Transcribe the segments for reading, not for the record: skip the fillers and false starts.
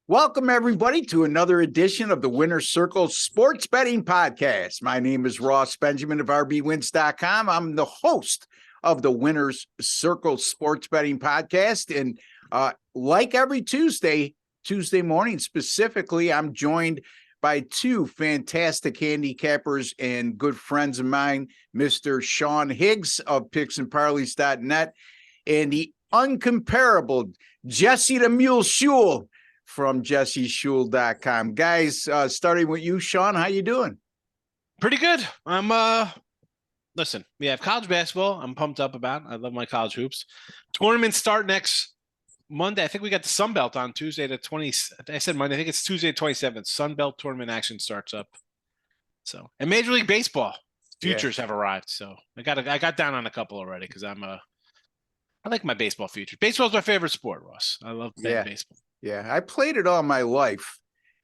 Welcome, everybody, to another edition of the Winner's Circle Sports Betting Podcast. My name is Ross Benjamin of RBWins.com. I'm the host of the Winner's Circle Sports Betting Podcast. And like every Tuesday morning specifically, I'm joined by two fantastic handicappers and good friends of mine, Mr. Sean Higgs of PicksandParleys.net and the uncomparable Jesse the Mule Shule from jesseshule.com. Guys, starting with you, Sean, how you doing? Pretty good. Listen, we have college basketball. I'm pumped up about. I love my college hoops. Tournaments start next Monday. I think we got the Sun Belt on Tuesday the 20th. I said Monday. I think it's Tuesday 27th. Sun Belt tournament action starts up. So, and Major League Baseball futures have arrived. So I got down on a couple already because I like my baseball futures. Baseball is my favorite sport, Ross. I love baseball. Yeah, I played it all my life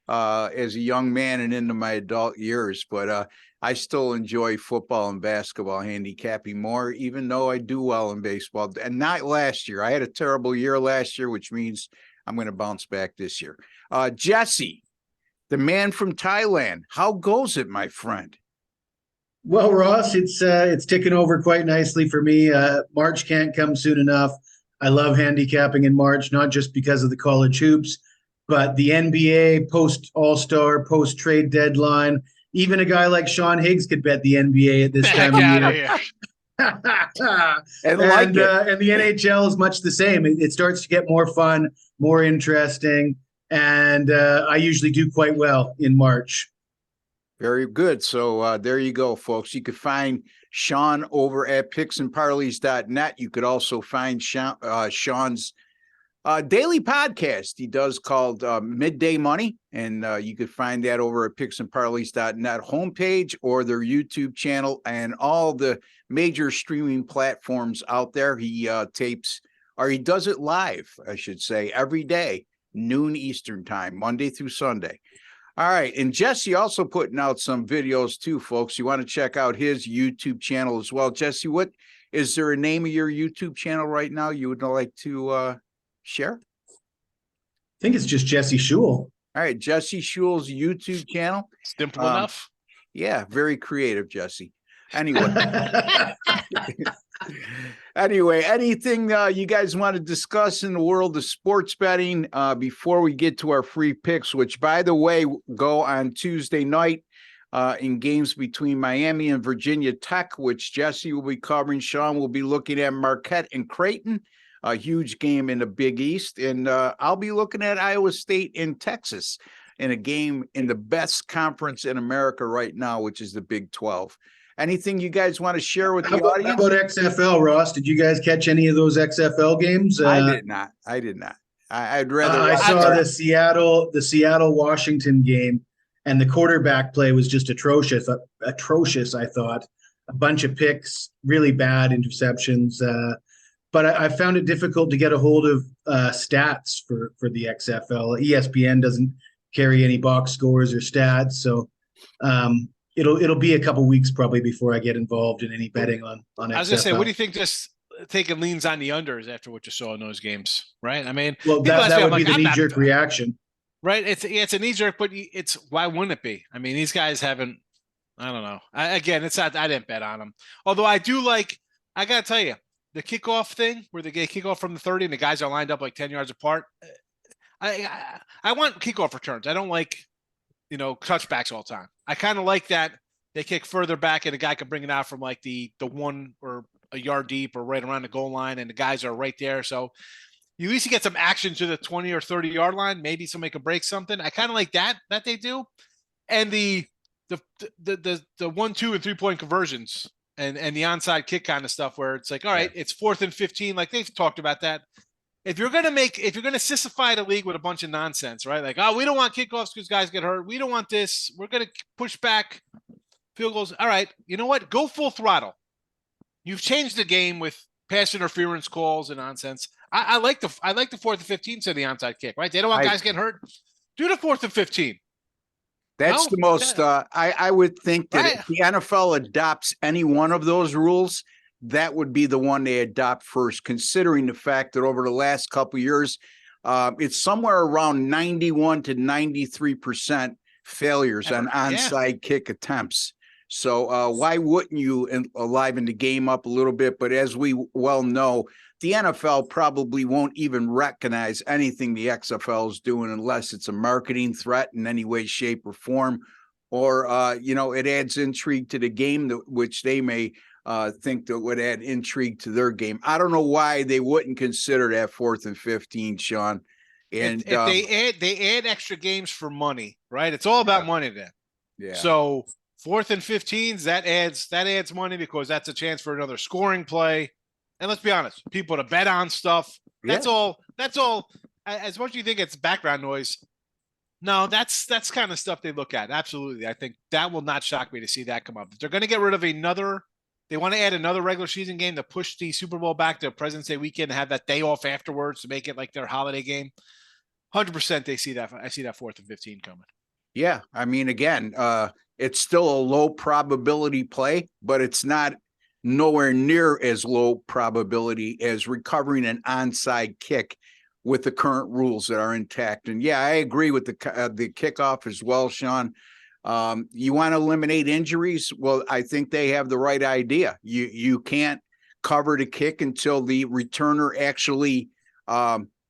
as a young man and into my adult years, but I still enjoy football and basketball handicapping more, even though I do well in baseball. And not last year. I had a terrible year last year, which means I'm going to bounce back this year. Jesse, the man from Thailand, how goes it, my friend? Well, Ross, it's ticking over quite nicely for me. March can't come soon enough. I love handicapping in March, not just because of the college hoops, but the NBA post All-Star, post trade deadline. Even a guy like Sean Higgs could bet the NBA at this time of year. And the NHL is much the same. It starts to get more fun, more interesting, and I usually do quite well in March. Very good. So there you go, folks. You could find Sean over at picksandparleys.net. You could also find Sean's daily podcast he does called Midday Money, and you could find that over at picksandparleys.net homepage or their YouTube channel and all the major streaming platforms out there. He he does it live, I should say, every day, noon Eastern time, Monday through Sunday. All right. And Jesse also putting out some videos too, folks. You want to check out his YouTube channel as well. Jesse, what is there a name of your YouTube channel right now you would like to share? I think it's just Jesse Shule. All right. Jesse Shule's YouTube channel. Simple enough. Yeah. Very creative, Jesse. Anyway, anything you guys want to discuss in the world of sports betting before we get to our free picks, which, by the way, go on Tuesday night in games between Miami and Virginia Tech, which Jesse will be covering. Sean will be looking at Marquette and Creighton, a huge game in the Big East. And I'll be looking at Iowa State and Texas in a game in the best conference in America right now, which is the Big 12. Anything you guys want to share with the audience? How about XFL, Ross? Did you guys catch any of those XFL games? I did not. I'd rather. I saw the Seattle Washington game, and the quarterback play was just atrocious. I thought a bunch of picks, really bad interceptions. But I found it difficult to get a hold of stats for the XFL. ESPN doesn't carry any box scores or stats, so. It'll be a couple weeks probably before I get involved in any betting on XFL. I was gonna say, what do you think? Just taking leans on the unders after what you saw in those games, right? I mean, well, that would be the knee-jerk reaction, right? It's a knee-jerk, but it's why wouldn't it be? I mean, these guys haven't. I don't know. It's not. I didn't bet on them. Although I do like. I gotta tell you, the kickoff thing where they get kickoff from the 30 and the guys are lined up like 10 yards apart. I want kickoff returns. I don't like. Touchbacks all the time. I kind of like that they kick further back and the guy can bring it out from like the one or a yard deep or right around the goal line and the guys are right there. So you at least get some action to the 20 or 30 yard line. Maybe somebody can break something. I kind of like that they do. And the 1, 2 and 3 point conversions and the onside kick kind of stuff where it's like, all right, it's 4th and 15. Like they've talked about that. If you're going to sissify the league with a bunch of nonsense, right? Like, oh, we don't want kickoffs because guys get hurt. We don't want this. We're going to push back field goals. All right. You know what? Go full throttle. You've changed the game with pass interference calls and nonsense. I like the 4th and 15 to the onside kick, right? They don't want guys getting hurt. Do the 4th and 15. That's the most, I would think that if the NFL adopts any one of those rules, that would be the one they adopt first, considering the fact that over the last couple of years, it's somewhere around 91 to 93% failures on onside kick attempts. So why wouldn't you liven the game up a little bit? But as we well know, the NFL probably won't even recognize anything the XFL is doing unless it's a marketing threat in any way, shape, or form, or it adds intrigue to the game, which they may think that would add intrigue to their game. I don't know why they wouldn't consider that 4th and 15, Sean. And if they add extra games for money, right? It's all about money then. Yeah. So 4th and 15s, that adds money because that's a chance for another scoring play. And let's be honest, people to bet on stuff. That's all. As much as you think it's background noise, no, that's kind of stuff they look at. Absolutely. I think that will not shock me to see that come up. If they're going to get rid of they want to add another regular season game to push the Super Bowl back to President's Day weekend and have that day off afterwards to make it like their holiday game. 100% they see that. I see that 4th and 15 coming. Yeah. I mean, again, it's still a low probability play, but it's not nowhere near as low probability as recovering an onside kick with the current rules that are intact. And yeah, I agree with the kickoff as well, Sean. You want to eliminate injuries? Well, I think they have the right idea. You can't cover the kick until the returner actually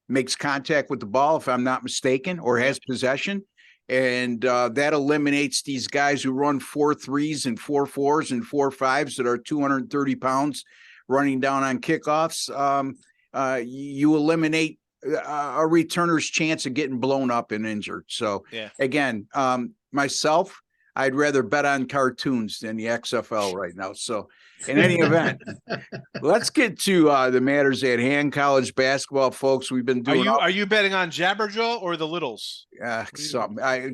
makes contact with the ball, if I'm not mistaken, or has possession. And that eliminates these guys who run 4.3s and 4.4s and 4.5s that are 230 pounds running down on kickoffs. You eliminate a returner's chance of getting blown up and injured. So again, myself, I'd rather bet on cartoons than the XFL right now. So in any event, let's get to the matters at hand. College basketball, folks. We've been doing. Are you betting on Jabberjaw or the Littles?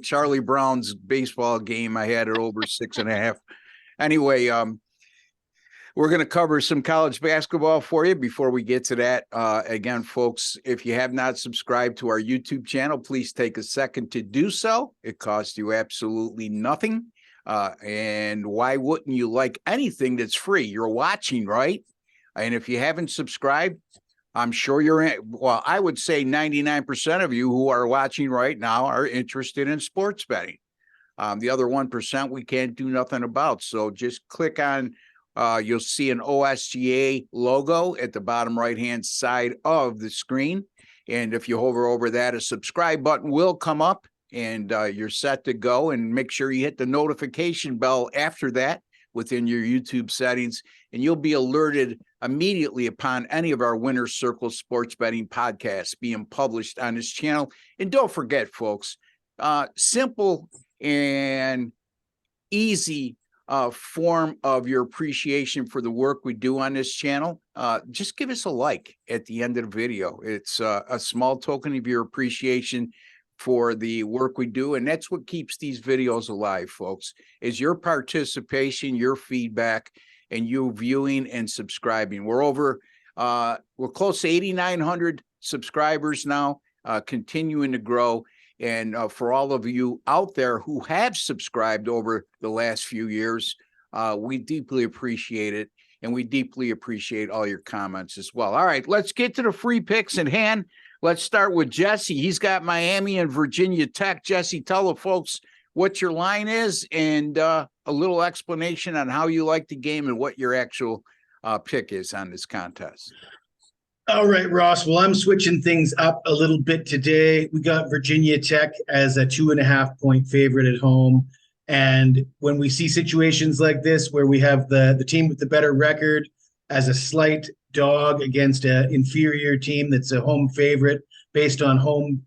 Charlie Brown's baseball game, I had it over 6.5. Anyway, we're going to cover some college basketball for you. Before we get to that, again, folks, if you have not subscribed to our YouTube channel, please take a second to do so. It costs you absolutely nothing. And why wouldn't you like anything that's free? You're watching, right? And if you haven't subscribed, I'm sure you're in. Well, I would say 99% of you who are watching right now are interested in sports betting. The other 1% we can't do nothing about. So just click on, you'll see an OSGA logo at the bottom right-hand side of the screen. And if you hover over that, a subscribe button will come up. And you're set to go, and make sure you hit the notification bell after that within your YouTube settings, and you'll be alerted immediately upon any of our Winner's Circle sports betting podcasts being published on this channel. And don't forget, folks, simple and easy form of your appreciation for the work we do on this channel. Just give us a like at the end of the video. It's a small token of your appreciation for the work we do. And that's what keeps these videos alive, folks, is your participation, your feedback, and you viewing and subscribing. We're close to 8,900 subscribers now, continuing to grow. And for all of you out there who have subscribed over the last few years, we deeply appreciate it. And we deeply appreciate all your comments as well. All right, let's get to the free picks in hand. Let's start with Jesse. He's got Miami and Virginia Tech. Jesse, tell the folks what your line is and a little explanation on how you like the game and what your actual pick is on this contest. All right, Ross. Well, I'm switching things up a little bit today. We got Virginia Tech as a 2.5-point favorite at home. And when we see situations like this where we have the team with the better record as a slight dog against an inferior team that's a home favorite based on home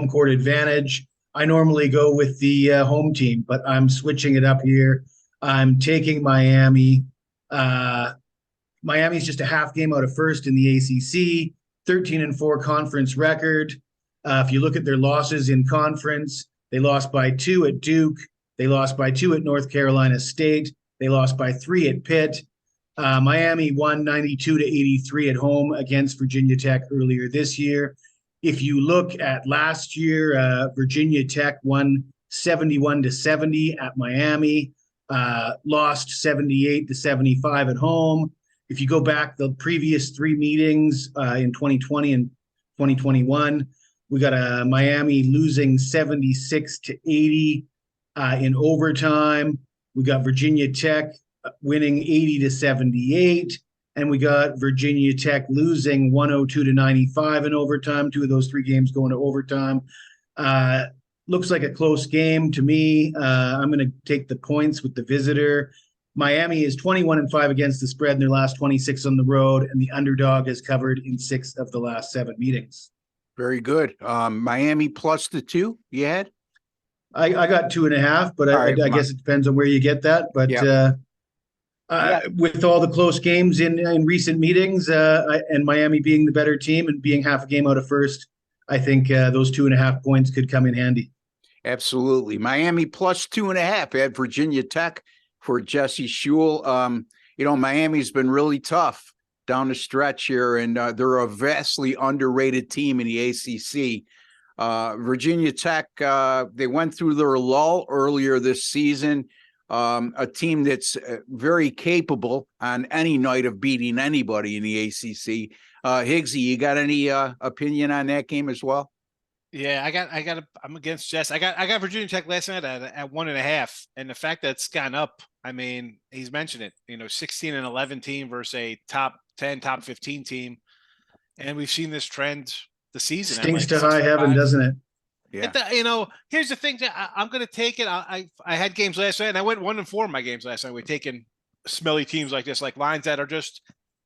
court advantage, I normally go with the home team, but I'm switching it up here. I'm taking Miami. Miami's just a half game out of first in the ACC, 13-4 conference record. If you look at their losses in conference, they lost by 2 at Duke. They lost by 2 at North Carolina State. They lost by 3 at Pitt. Miami won 92-83 at home against Virginia Tech earlier this year. If you look at last year, Virginia Tech won 71-70 at Miami, lost 78-75 at home. If you go back the previous 3 meetings in 2020 and 2021, We got a Miami losing 76-80 in overtime. We got Virginia Tech winning 80-78. And we got Virginia Tech losing 102-95 in overtime. Two of those three games going to overtime. Looks like a close game to me. I'm going to take the points with the visitor. Miami is 21-5 against the spread in their last 26 on the road, and the underdog has covered in 6 of the last 7 meetings. Very good. Miami plus the 2 you had? I got 2.5, but I guess it depends on where you get that. But with all the close games in recent meetings, and Miami being the better team and being half a game out of first, I think those 2.5 points could come in handy. Absolutely. Miami plus 2.5 at Virginia Tech for Jesse Schewel. Miami's been really tough down the stretch here, and they're a vastly underrated team in the ACC. Virginia Tech, they went through their lull earlier this season. A team that's very capable on any night of beating anybody in the ACC. Higgsy, you got any opinion on that game as well? Yeah, I'm against Jess. I got Virginia Tech last night at 1.5, and the fact that it's gone up. I mean, he's mentioned it. 16-11 team versus a top 10, top 15 team, and we've seen this trend the season. Stinks to high heaven, doesn't it? Yeah. Here's the thing that I'm going to take it. I had games last night, and I went 1-4 in my games last night. We're taking smelly teams like this, like lines that are just,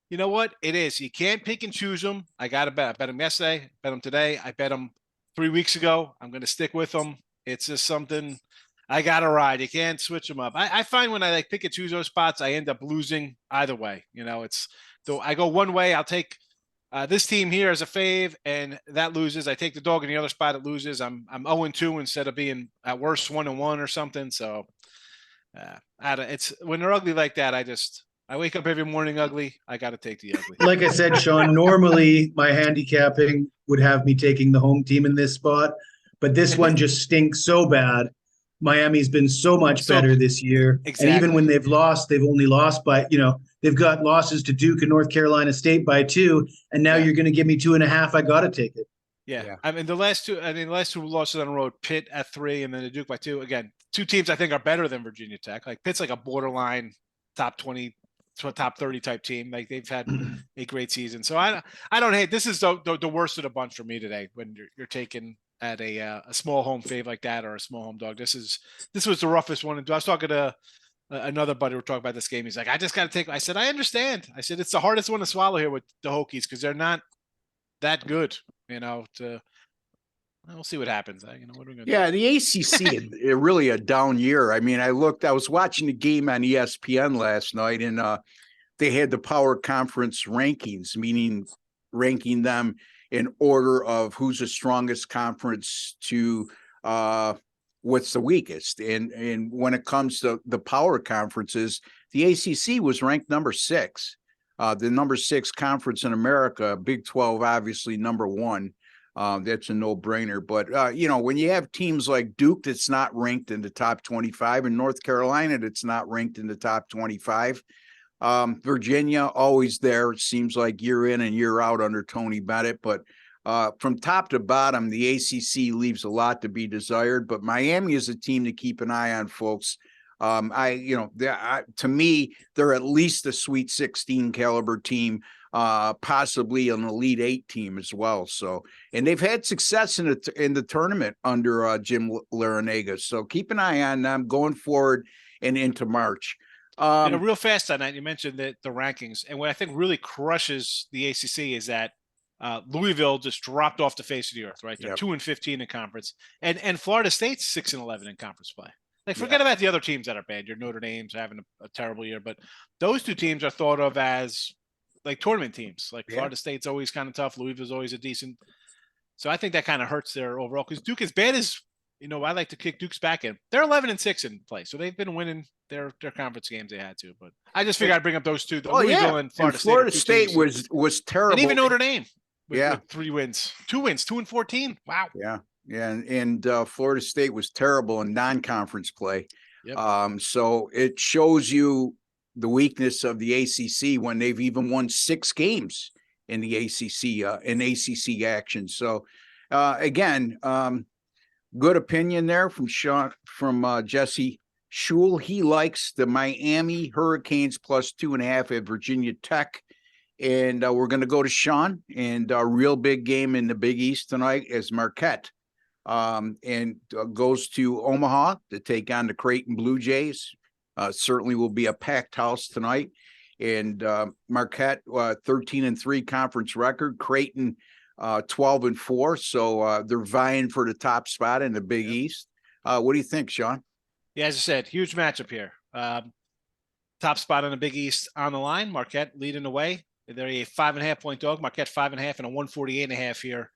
you know what it is. You can't pick and choose them. I got to bet. I bet them yesterday. Bet them today. I bet them 3 weeks ago. I'm going to stick with them. It's just something I got to ride. You can't switch them up. I find when I pick and choose those spots, I end up losing either way. It's though I go one way, I'll take this team here as a fave, and that loses. I take the dog in the other spot, it loses. I'm 0-2 instead of being at worst 1-1 or something. So it's when they're ugly like that. I wake up every morning ugly. I got to take the ugly. Like I said, Sean, normally my handicapping would have me taking the home team in this spot, but this one just stinks so bad. Miami's been so much better this year. Exactly. And even when they've lost, they've only lost by, they've got losses to Duke and North Carolina State by 2. And now you're going to give me 2.5. I got to take it. Yeah. I mean, the last two losses on the road, Pitt at 3 and then the Duke by 2. Again, 2 teams I think are better than Virginia Tech. Like Pitt's like a borderline top 20, top 30 type team. Like they've had a great season. So I don't hate, this is the worst of the bunch for me today when you're taking at a small home fave like that or a small home dog. This was the roughest one to do. I was talking to another buddy. We're talking about this game. He's like, I just got to take. I said, I understand. I said it's the hardest one to swallow here with the Hokies because they're not that good. We'll see what happens. What are we gonna do? The ACC really a down year. I mean, I was watching the game on ESPN last night, and they had the power conference rankings, meaning ranking them in order of who's the strongest conference to what's the weakest. And when it comes to the power conferences, the ACC was ranked number 6, the number 6 conference in America. Big 12, obviously number 1. That's a no-brainer. But when you have teams like Duke that's not ranked in the top 25, and North Carolina that's not ranked in the top 25. Virginia always there. It seems like year in and year out under Tony Bennett, but from top to bottom, the ACC leaves a lot to be desired. But Miami is a team to keep an eye on, folks. To me, they're at least a Sweet 16 caliber team, possibly an Elite 8 team as well. So, and they've had success in the tournament under Jim Larinaga. So keep an eye on them going forward and into March. Real fast on that, you mentioned that the rankings, and what I think really crushes the ACC is that Louisville just dropped off the face of the earth, right? They're 2-15 in conference, and Florida State's 6-11 in conference play. Like, forget about the other teams that are bad. Your Notre Dame's having a terrible year, but those 2 teams are thought of as like tournament teams. Like Florida State's always kind of tough. Louisville's always a decent. So I think that kind of hurts their overall because Duke, as bad as I like to kick Duke's back in. They're 11-6 in play, so they've been winning their conference games they had to. But I just figured I'd bring up those 2. Louisville and Florida State was terrible, and even Notre Dame. With 3 wins, 2 wins, 2-14. Wow. Yeah. And Florida State was terrible in non-conference play. Yep. So it shows you the weakness of the ACC when they've even won 6 games in the ACC in ACC action. So Again, good opinion there from Jesse Schul. He likes the Miami Hurricanes plus 2.5 at Virginia Tech. And we're going to go to Sean, and a real big game in the Big East tonight is Marquette. And goes to Omaha to take on the Creighton Bluejays. Certainly will be a packed house tonight. And Marquette 13-3 conference record. Creighton 12-4. So they're vying for the top spot in the Big East. What do you think, Sean? Yeah, as I said, huge matchup here. Top spot on the Big East on the line. Marquette leading the way. They're a 5.5-point dog. Marquette 5.5 and a 148.5 here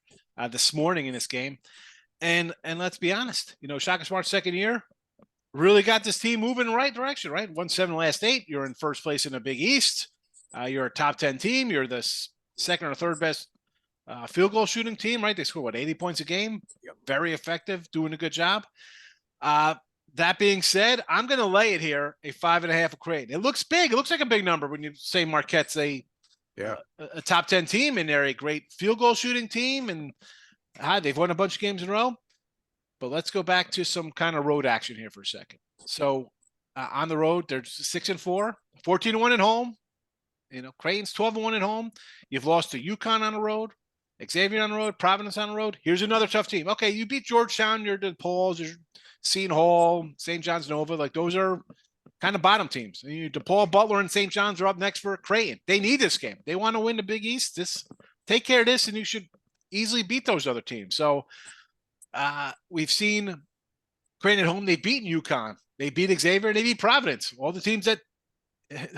this morning in this game. And let's be honest, Shaka Smart's second year really got this team moving in the right direction, right? Won 7 last 8. You're in first place in the Big East. You're a top 10 team. You're the second or third best field goal shooting team, right? They score 80 points a game. Very effective, doing a good job. That being said, I'm going to lay it here, a 5.5 a Creighton. It looks big. It looks like a big number when you say Marquette's a top 10 team, and they're a great field goal shooting team, and they've won a bunch of games in a row. But let's go back to some kind of road action here for a second. So on the road, they're 6-4, 14-1 at home. Creighton's 12-1 at home. You've lost to UConn on the road, Xavier on the road, Providence on the road. Here's another tough team. Okay, you beat Georgetown, you're DePaul's, you're Seton Hall, St. John's Nova. Like, those are kind of bottom teams. DePaul, Butler, and St. John's are up next for Creighton. They need this game. They want to win the Big East. Take care of this, and you should easily beat those other teams. So we've seen Creighton at home. They've beaten UConn. They beat Xavier, and they beat Providence. All the teams that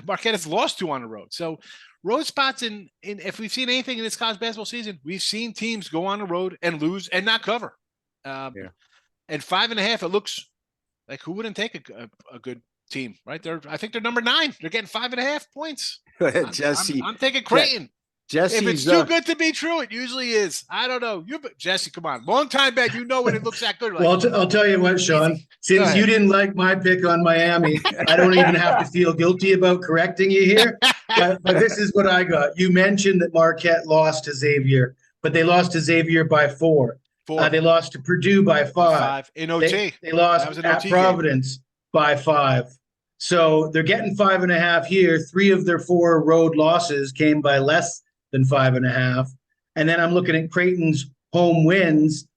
Marquette has lost to on the road. So road spots, in if we've seen anything in this college basketball season, we've seen teams go on the road and lose and not cover. And 5.5, it looks like, who wouldn't take a good team, right? I think they're number 9. They're getting 5.5 points. Jesse, I'm taking Creighton. Jesse, if it's too good to be true, it usually is. I don't know. Jesse, come on. Long time bet. When it looks that good. Like, well, I'll tell you what, Sean. Since you didn't like my pick on Miami, I don't even have to feel guilty about correcting you here. But this is what I got. You mentioned that Marquette lost to Xavier, but they lost to Xavier by 4. They lost to Purdue by 5. In OT. They lost at Providence by 5. So they're getting 5.5 here. 3 of their 4 road losses came by less than 5.5. And then I'm looking at Creighton's home wins.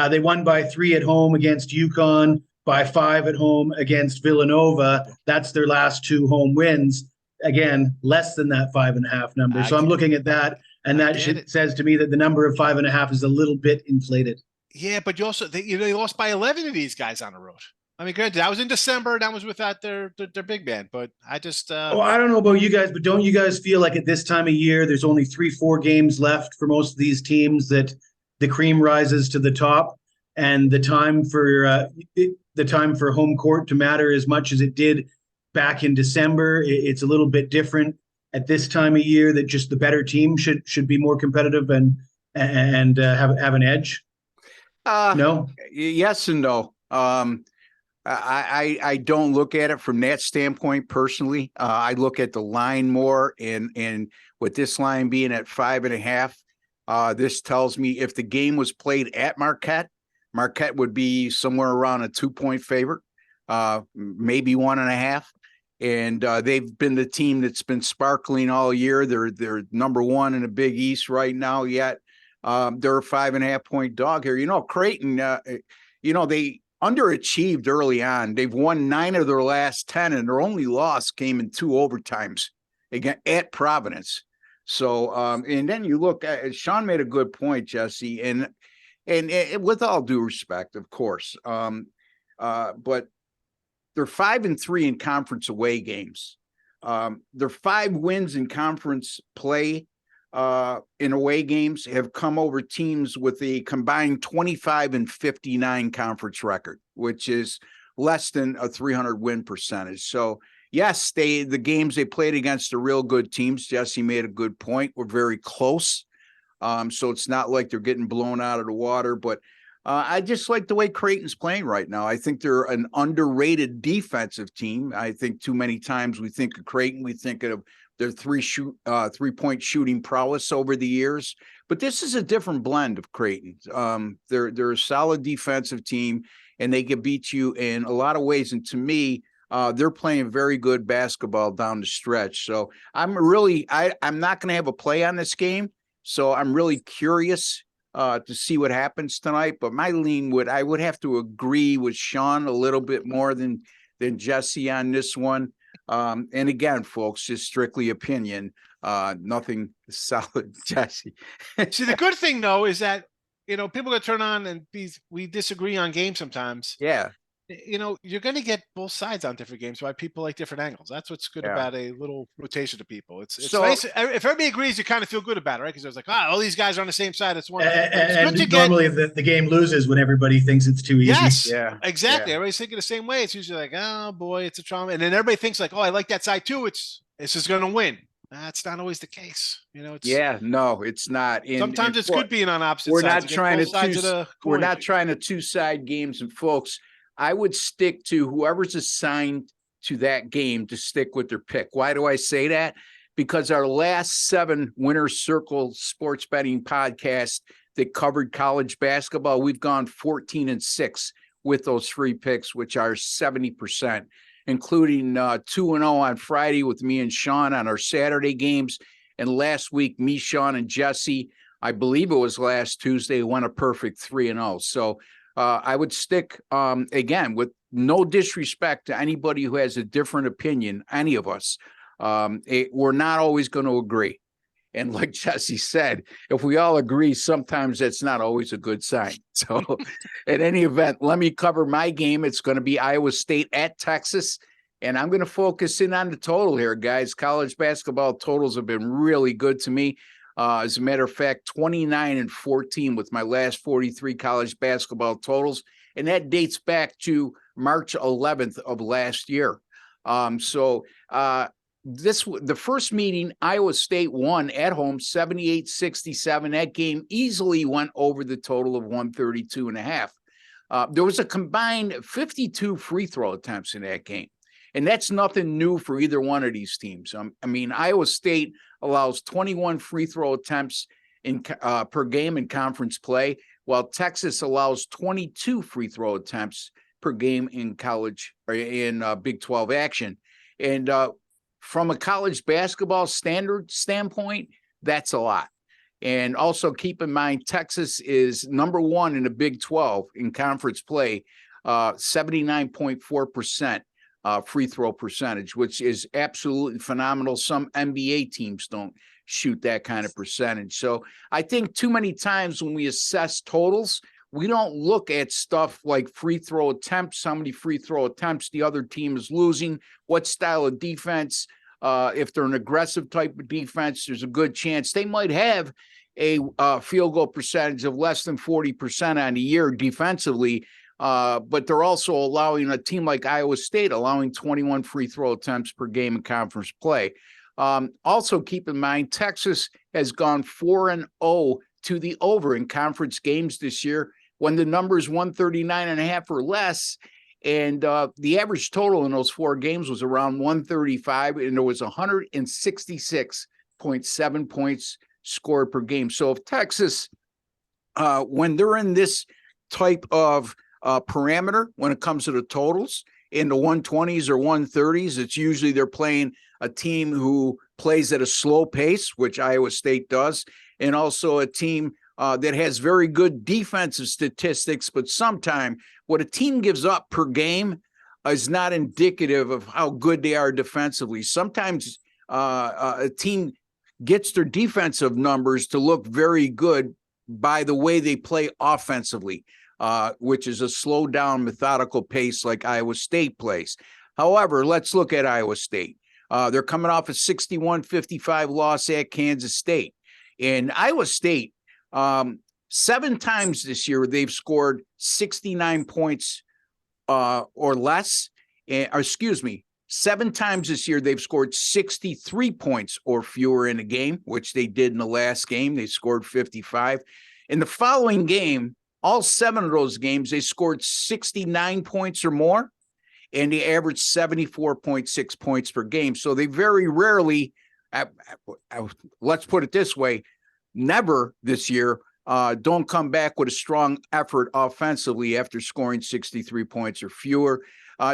They won by 3 at home against UConn, by 5 at home against Villanova. That's their last 2 home wins. Again, less than that 5.5 number. So I'm looking at that, and that says to me that the number of 5.5 is a little bit inflated. Yeah, but you also they lost by 11 of these guys on the road. I mean, granted, that was in December. That was without their big man. But I just well, I don't know about you guys, but don't you guys feel like at this time of year, there's only 3-4 games left for most of these teams, that the cream rises to the top, and the time for home court to matter as much as it did back in December? It's a little bit different at this time of year, that just the better team should be more competitive and have an edge. No. Yes and no. I don't look at it from that standpoint personally. I look at the line more, and with this line being at 5.5, this tells me if the game was played at Marquette would be somewhere around a 2-point favorite, maybe 1.5. And they've been the team that's been sparkling all year. They're number 1 in the Big East right now. Yet they're a 5.5-point dog here. Creighton, they underachieved early on. They've won 9 of their last 10, and their only loss came in 2 overtimes again at Providence. So, and then you look at, Sean made a good point, Jesse, and with all due respect, of course, but they're 5-3 in conference away games. Their 5 wins in conference play in away games have come over teams with a combined 25-59 conference record, which is less than a 300 win percentage. So yes, the games they played against the real good teams, Jesse made a good point, were very close. So it's not like they're getting blown out of the water, but I just like the way Creighton's playing right now. I think they're an underrated defensive team. I think too many times we think of Creighton, we think of their 3-point shooting prowess over the years. But this is a different blend of Creighton. They're a solid defensive team, and they can beat you in a lot of ways. And to me, they're playing very good basketball down the stretch. So I'm not going to have a play on this game. So I'm really curious to see what happens tonight. But my lean I would have to agree with Sean a little bit more than Jesse on this one. And again, folks, just strictly opinion, nothing solid, Jesse. See, the good thing though is that, people that turn on and we disagree on games sometimes. Yeah. You're going to get both sides on different games, why people like different angles. That's what's good about a little rotation to people. It's so nice. If everybody agrees, you kind of feel good about it, right? Because it's like, all these guys are on the same side. It's wonderful. And normally the game loses when everybody thinks it's too easy. Yes, yeah, exactly. Yeah. Everybody's thinking the same way. It's usually like, oh boy, it's a trauma. And then everybody thinks like, oh, I like that side too. It's just going to win. That's not always the case. No, it's not. Sometimes it's good being on opposite sides. We're not trying to two-side games. And folks, I would stick to whoever's assigned to that game to stick with their pick. Why do I say that? Because our last 7 Winner's Circle sports betting podcasts that covered college basketball, we've gone 14-6 with those 3 picks, which are 70%, including 2-0 on Friday with me and Sean on our Saturday games. And last week, me, Sean, and Jesse, I believe it was last Tuesday, won a perfect 3-0. So I would stick, again, with no disrespect to anybody who has a different opinion, any of us. We're not always going to agree. And like Jesse said, if we all agree, sometimes that's not always a good sign. So at any event, let me cover my game. It's going to be Iowa State at Texas. And I'm going to focus in on the total here, guys. College basketball totals have been really good to me. As a matter of fact, 29-14 with my last 43 college basketball totals. And that dates back to March 11th of last year. The first meeting, Iowa State won at home 78-67. That game easily went over the total of 132.5. There was a combined 52 free throw attempts in that game. And that's nothing new for either one of these teams. Iowa State allows 21 free throw attempts per game in conference play, while Texas allows 22 free throw attempts per game in college or in Big 12 action. And from a college basketball standard standpoint, that's a lot. And also keep in mind, Texas is number 1 in the Big 12 in conference play, 79.4%. Free throw percentage, which is absolutely phenomenal. Some NBA teams don't shoot that kind of percentage. So I think too many times when we assess totals, we don't look at stuff like free throw attempts, how many free throw attempts the other team is losing, what style of defense. If they're an aggressive type of defense, there's a good chance they might have a field goal percentage of less than 40% on the year defensively. But they're also allowing a team like Iowa State, allowing 21 free throw attempts per game in conference play. Also keep in mind, Texas has gone 4-0 to the over in conference games this year when the number is 139.5 or less. And the average total in those 4 games was around 135, and there was 166.7 points scored per game. So if Texas, when they're in this type of parameter, when it comes to the totals in the 120s or 130s, it's usually they're playing a team who plays at a slow pace, which Iowa State does, and also a team that has very good defensive statistics. But sometimes what a team gives up per game is not indicative of how good they are defensively. Sometimes a team gets their defensive numbers to look very good by the way they play offensively. Which is a slow down, methodical pace like Iowa State plays. However, let's look at Iowa State. They're coming off a 61-55 loss at Kansas State. And Iowa State, 7 times this year, they've scored 69 points or less. 7 times this year, they've scored 63 points or fewer in a game, which they did in the last game. They scored 55. In the following game, all 7 of those games, they scored 69 points or more, and they averaged 74.6 points per game. So they very rarely let's put it this way, never this year don't come back with a strong effort offensively after scoring 63 points or fewer.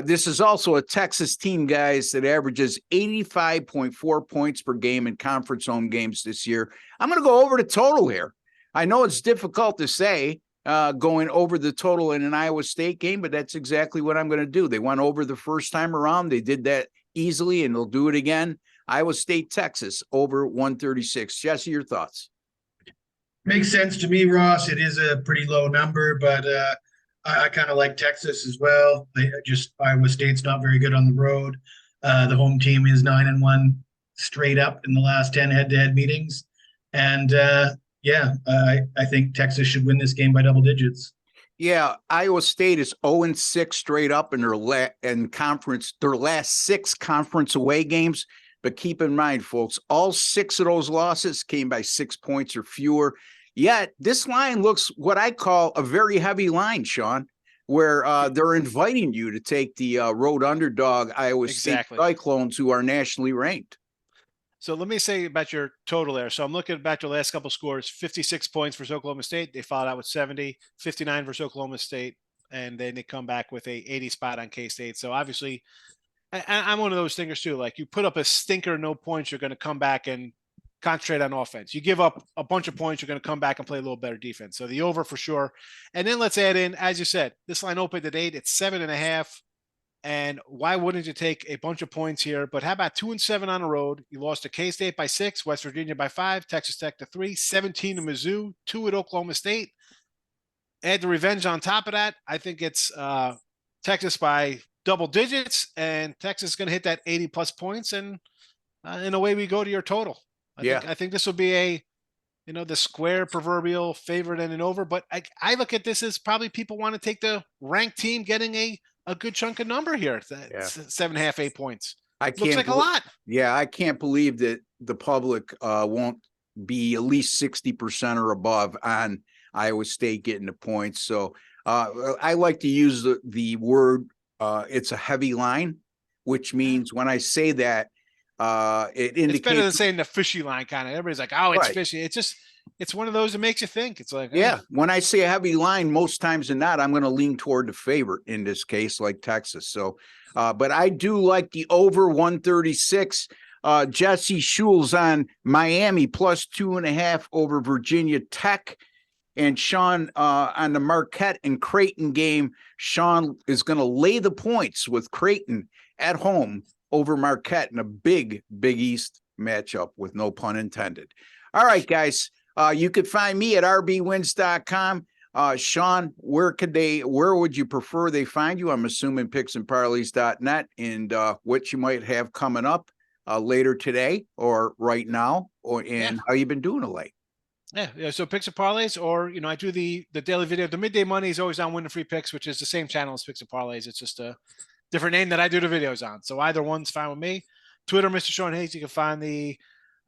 This is also a Texas team, guys, that averages 85.4 points per game in conference home games this year. I'm going to go over the total here. I know it's difficult to say going over the total in an Iowa State game, but that's exactly what I'm going to do. They went over the first time around. They did that easily, and they'll do it again. Iowa State, Texas, over 136. Jesse, your thoughts? Makes sense to me, Ross. It is a pretty low number, but I kind of like Texas as well. Iowa State's not very good on the road. The home team is 9-1 straight up in the last 10 head-to-head meetings. And I think Texas should win this game by double digits. Yeah, Iowa State is 0-6 straight up in their last 6 conference away games. But keep in mind, folks, all 6 of those losses came by 6 points or fewer. Yet this line looks what I call a very heavy line, Sean, where they're inviting you to take the road underdog Iowa State Cyclones, who are nationally ranked. So let me say about your total there. So I'm looking back to the last couple scores, 56 points for Oklahoma State. They followed out with 70, 59 for Oklahoma State, and then they come back with a 80 spot on K-State. So obviously I'm one of those thinkers too. Like, you put up a stinker, no points, you're going to come back and concentrate on offense. You give up a bunch of points, you're going to come back and play a little better defense. So the over for sure. And then let's add in, as you said, this line opened at 8, it's 7.5. And why wouldn't you take a bunch of points here? But how about 2-7 on the road? You lost to K-State by 6, West Virginia by 5, Texas Tech to 3, 17 to Mizzou, 2 at Oklahoma State. Add the revenge on top of that. I think it's Texas by double digits, and Texas is going to hit that 80 plus points, and in a way we go to your total. I think this will be the square proverbial favorite and an over, but I look at this as probably people want to take the ranked team getting a good chunk of number here. 7.5, 8 points. Looks like a lot. Yeah, I can't believe that the public won't be at least 60% or above on Iowa State getting the points. So I like to use the word it's a heavy line, which means when I say that, it indicates it's better than saying the fishy line kind of. Everybody's like, oh, it's fishy. It's one of those that makes you think. It's like, when I say a heavy line, most times than not, I'm going to lean toward the favorite in this case, like Texas. So, but I do like the over 136. Jesse Schul's on Miami plus 2.5 over Virginia Tech. And Sean, on the Marquette and Creighton game, Sean is going to lay the points with Creighton at home over Marquette in a big Big East matchup, with no pun intended. All right, guys, you could find me at rbwins.com. Sean, where would you prefer they find you? I'm assuming picksandparlays.net, and what you might have coming up later today or right now, how you been doing of late. Yeah. So picks and parlays, or I do the daily video. The midday money is always on Win the Free Picks, which is the same channel as picks and parlays. It's just a different name that I do the videos on. So either one's fine with me. Twitter, Mr. Sean Hayes. You can find the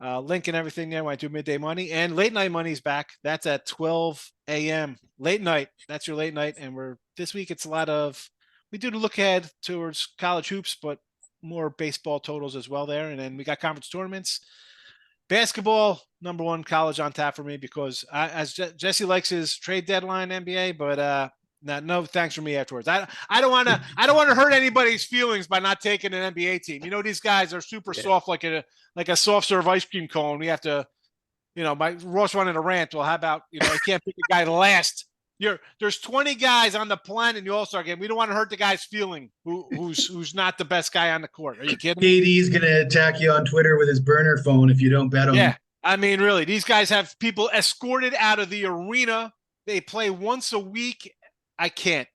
link and everything there when I do midday money. And late night money is back. That's at 12 a.m. Late night. That's your late night. And this week it's a lot of, we do the look ahead towards college hoops, but more baseball totals as well there. And then we got conference tournaments. Basketball, number one college on tap for me, because as Jesse likes his trade deadline NBA, but no thanks for me afterwards. I don't want to hurt anybody's feelings by not taking an NBA team. These guys are super soft, like a soft serve ice cream cone. We have to, my Ross running a rant. Well, how about you can't pick a guy to last. There's 20 guys on the planet in the All-Star game. We don't want to hurt the guy's feeling who's not the best guy on the court. Are you kidding me? KD's going to attack you on Twitter with his burner phone if you don't bet on him. Yeah, I mean, really, these guys have people escorted out of the arena. They play once a week. I can't.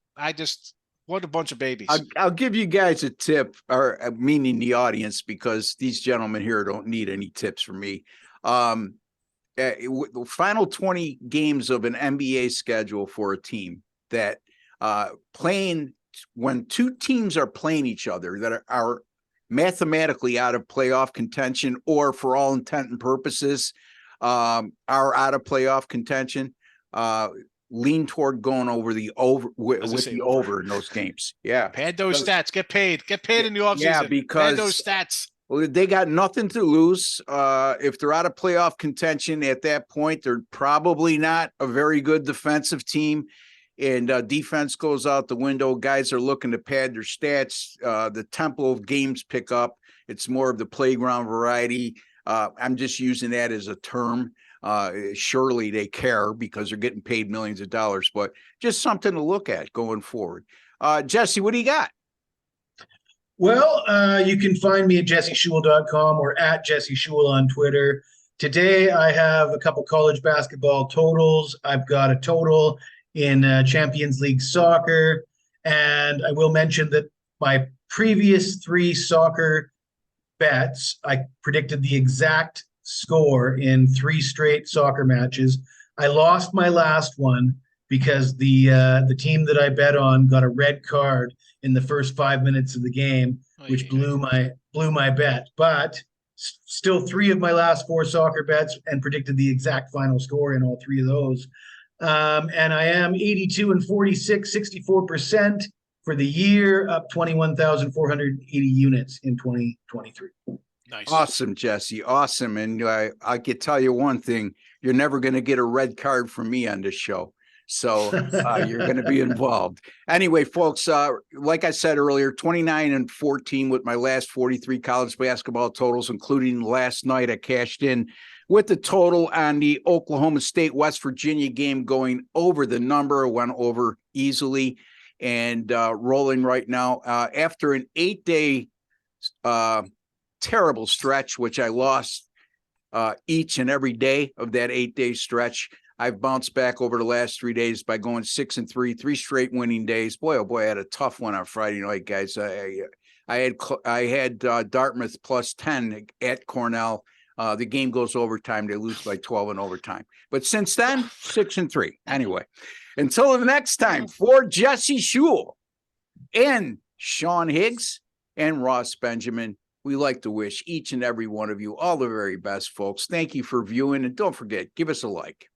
What a bunch of babies. I'll give you guys a tip, or meaning the audience, because these gentlemen here don't need any tips from me. The final 20 games of an NBA schedule for a team that playing, when two teams are playing each other that are mathematically out of playoff contention, or for all intent and purposes are out of playoff contention, lean toward going over the over with the over in those games. Yeah. Pad those stats. Get paid in the offseason. Yeah, because pad those stats. Well, they got nothing to lose. If they're out of playoff contention at that point, they're probably not a very good defensive team. And defense goes out the window. Guys are looking to pad their stats. The tempo of games pick up. It's more of the playground variety. I'm just using that as a term. Surely they care because they're getting paid millions of dollars, but just something to look at going forward. Jesse, what do you got? Well, you can find me at jesseshewell.com or at Jesse Shewell on Twitter. Today, I have a couple college basketball totals. I've got a total in Champions League soccer. And I will mention that my previous 3 soccer bets, I predicted the exact score in 3 straight soccer matches. I lost my last one because the team that I bet on got a red card in the first 5 minutes of the game, which blew my bet. But still 3 of my last 4 soccer bets and predicted the exact final score in all 3 of those. And I am 82 and 46, 64% for the year, up 21,480 units in 2023. Nice. Awesome, Jesse. Awesome. And I can tell you one thing, you're never going to get a red card from me on this show. So you're going to be involved. Anyway, folks, like I said earlier, 29 and 14 with my last 43 college basketball totals, including last night I cashed in with the total on the Oklahoma State, West Virginia game going over the number, went over easily and rolling right now. After an 8-day terrible stretch, which I lost each and every day of that 8-day stretch, I've bounced back over the last 3 days by going 6-3, 3 straight winning days. Boy, oh boy, I had a tough one on Friday night, guys. I had Dartmouth plus 10 at Cornell. The game goes overtime. They lose by 12 in overtime. But since then, 6-3. Anyway, until the next time, for Jesse Shewell and Sean Higgs and Ross Benjamin, we like to wish each and every one of you all the very best, folks. Thank you for viewing. And don't forget, give us a like.